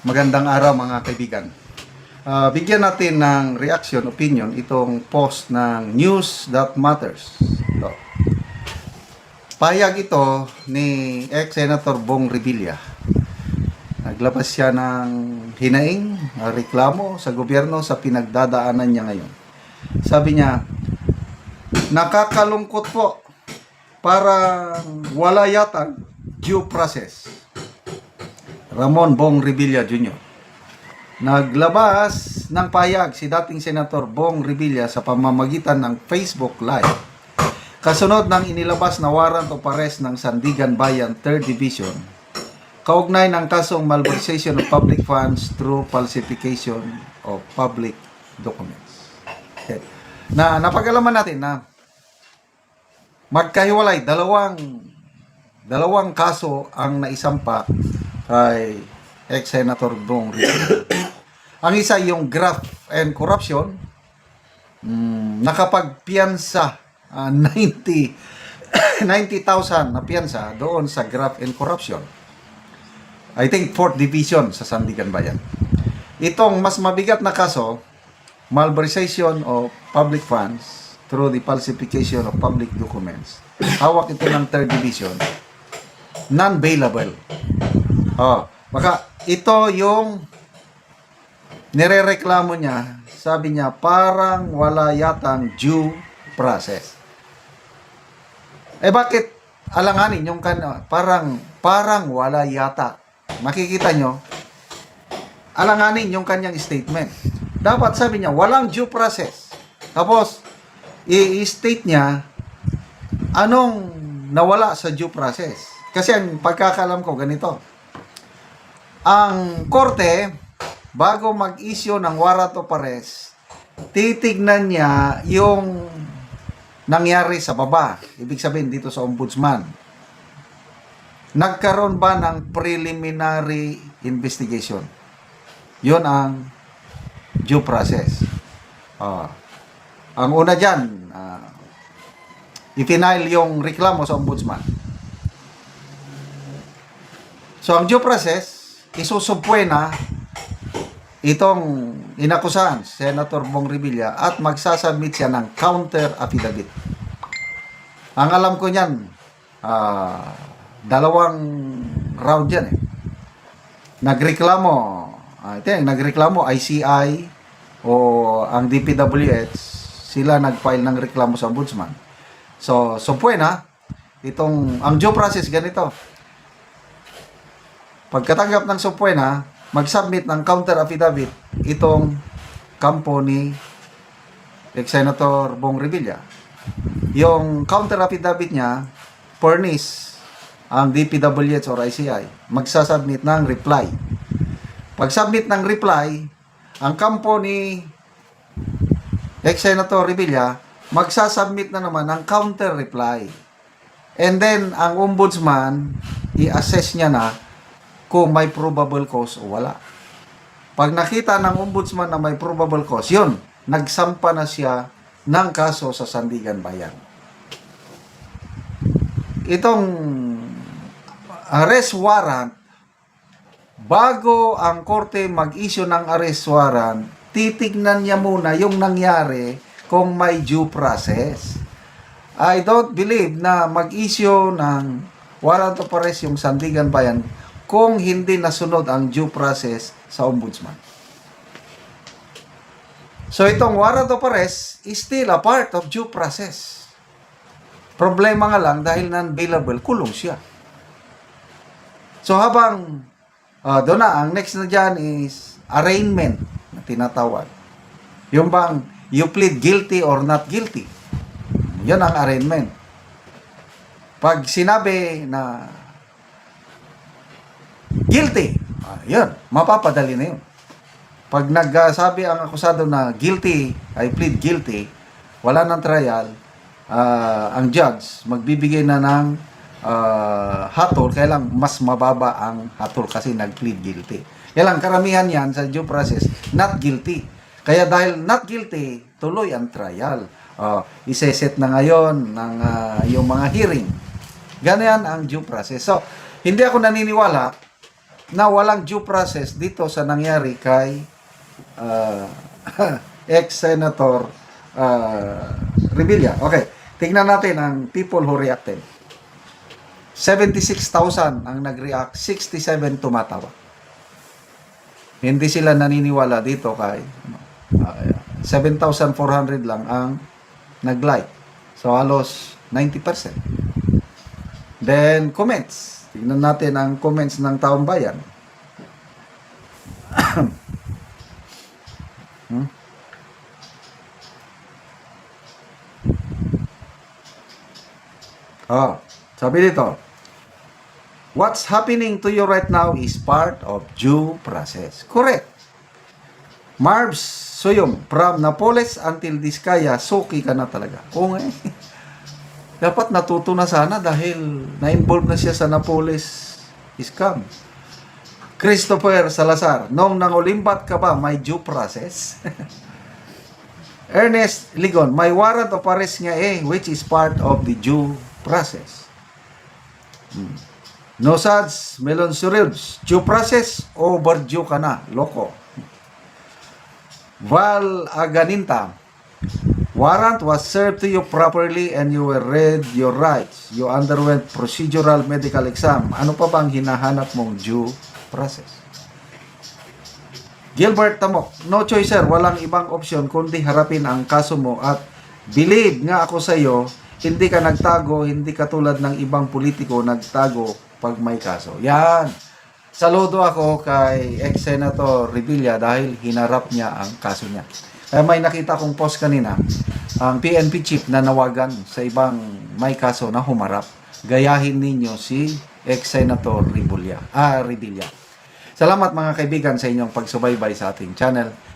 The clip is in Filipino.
Magandang araw mga kaibigan. Bigyan natin ng reaction, opinion itong post ng News That Matters. So, pahayag ito ni ex-Senator Bong Revilla. Naglabas siya ng hinaing, reklamo sa gobyerno sa pinagdadaanan niya ngayon. Sabi niya, nakakalungkot po, parang wala yata due process. Ramon Bong Revilla Jr. Naglabas ng pahayag si dating Senator Bong Revilla sa pamamagitan ng Facebook Live. Kasunod ng inilabas na warrant of arrest ng Sandigan Bayan 3rd Division, kaugnay ng kasong malversation of public funds through falsification of public documents. Okay. Napag-alaman natin na magkahiwalay, dalawang kaso ang naisampa kay ex-Senator Bong Revilla. Ang isa yung graft and corruption, nakapagpiyansa 90,000 na piyansa doon sa graft and corruption. I think 4th Division sa Sandigan Bayan. Itong mas mabigat na kaso, malversation of public funds through the falsification of public documents. Hawak ito ng 3rd Division. Non-bailable. Baka ito yung nirereklamo niya. Sabi niya, parang wala yatang due process. Bakit alanganin yung parang wala yata? Makikita nyo, alanganin yung kanyang statement. Dapat sabi niya, walang due process. Tapos, i-state niya, anong nawala sa due process? Kasi ang pagkakalam ko, ganito. Ang korte, bago mag-issue ng warrant of arrest, titignan niya yung nangyari sa baba. Ibig sabihin dito sa ombudsman. Nagkaroon ba ng preliminary investigation? Yun ang due process. Ang una dyan, i-file yung reklamo sa ombudsman. So, ang due process, isusubpuena itong inakusahan, Senator Bong Revilla, at magsasubmit siya ng counter affidavit. Ang alam ko niyan, dalawang round yan. Nagreklamo ICI o ang DPWH, sila nag-file ng reklamo sa ombudsman. So, subpuena, ang due process ganito. Pagkatanggap ng subpoena, mag-submit ng counter affidavit itong kampo ni ex-Senator Bong Revilla. Yung counter affidavit niya, furnish ang DPWH or ICI, magsasubmit ng reply. Pag-submit ng reply, ang kampo ni ex-Senator Revilla, magsasubmit na naman ng counter reply. And then, ang ombudsman, i-assess niya na kung may probable cause o wala. Pag nakita ng ombudsman na may probable cause, yun, nagsampa na siya ng kaso sa Sandigan Bayan. Itong arrest warrant, bago ang korte mag-issue ng arrest warrant, titignan niya muna yung nangyari kung may due process. I don't believe na mag-issue ng warrant of arrest yung Sandigan Bayan kung hindi nasunod ang due process sa ombudsman. So itong warrant of arrest is still a part of due process. Problema nga lang, dahil non-bailable, kulong siya. So habang doon na, ang next na dyan is arraignment na tinatawag. Yung bang you plead guilty or not guilty. Yan ang arraignment. Pag sinabi na guilty, yun, mapapadali na yun. Pag nagsabi ang akusado na guilty, I plead guilty, wala ng trial, ang judge magbibigay na ng hatol, kaya lang mas mababa ang hatol kasi nag-plead guilty. Kaya lang karamihan yan sa due process, not guilty. Kaya dahil not guilty, tuloy ang trial. Iseset na ngayon ng yung mga hearing. Ganyan ang due process. So, hindi ako naniniwala na walang due process dito sa nangyari kay ah, ex-senator Revilla. Okay, tingnan natin ang people who reacted. 76,000 ang nag-react, 67 tumatawa. Hindi sila naniniwala dito kay 7,400 lang ang nag-like. So halos 90%. Then comments. Tingnan natin ang comments ng taong bayan. Oh, sabi dito, what's happening to you right now is part of due process. Correct. Marbs Suyom, from Napoles until Diskaya, suki ka na talaga. Oo nga eh. Dapat natuto na sana dahil na-involve na siya sa Napoles scam. Christopher Salazar, nung nangulimbat ka ba, may due process? Ernest Ligon, may warrant of arrest nga eh, which is part of the due process. Nosads Melon Surils, due process, overdue ka na, loko. Val Aganinta, warrant was served to you properly and you were read your rights. You underwent procedural medical exam. Ano pa bang hinahanap mong due process? Gilbert Tamok, no choice sir, walang ibang option kundi harapin ang kaso mo at believe nga ako sa iyo, hindi ka nagtago, hindi ka tulad ng ibang politiko nagtago pag may kaso. Yan. Saludo ako kay ex-senator Revilla dahil hinarap niya ang kaso niya. Kaya may nakita kong post kanina, ang PNP chief na nawagan sa ibang may kaso na humarap. Gayahin ninyo si ex-senator Revilla. Salamat mga kaibigan sa inyong pagsubaybay sa ating channel.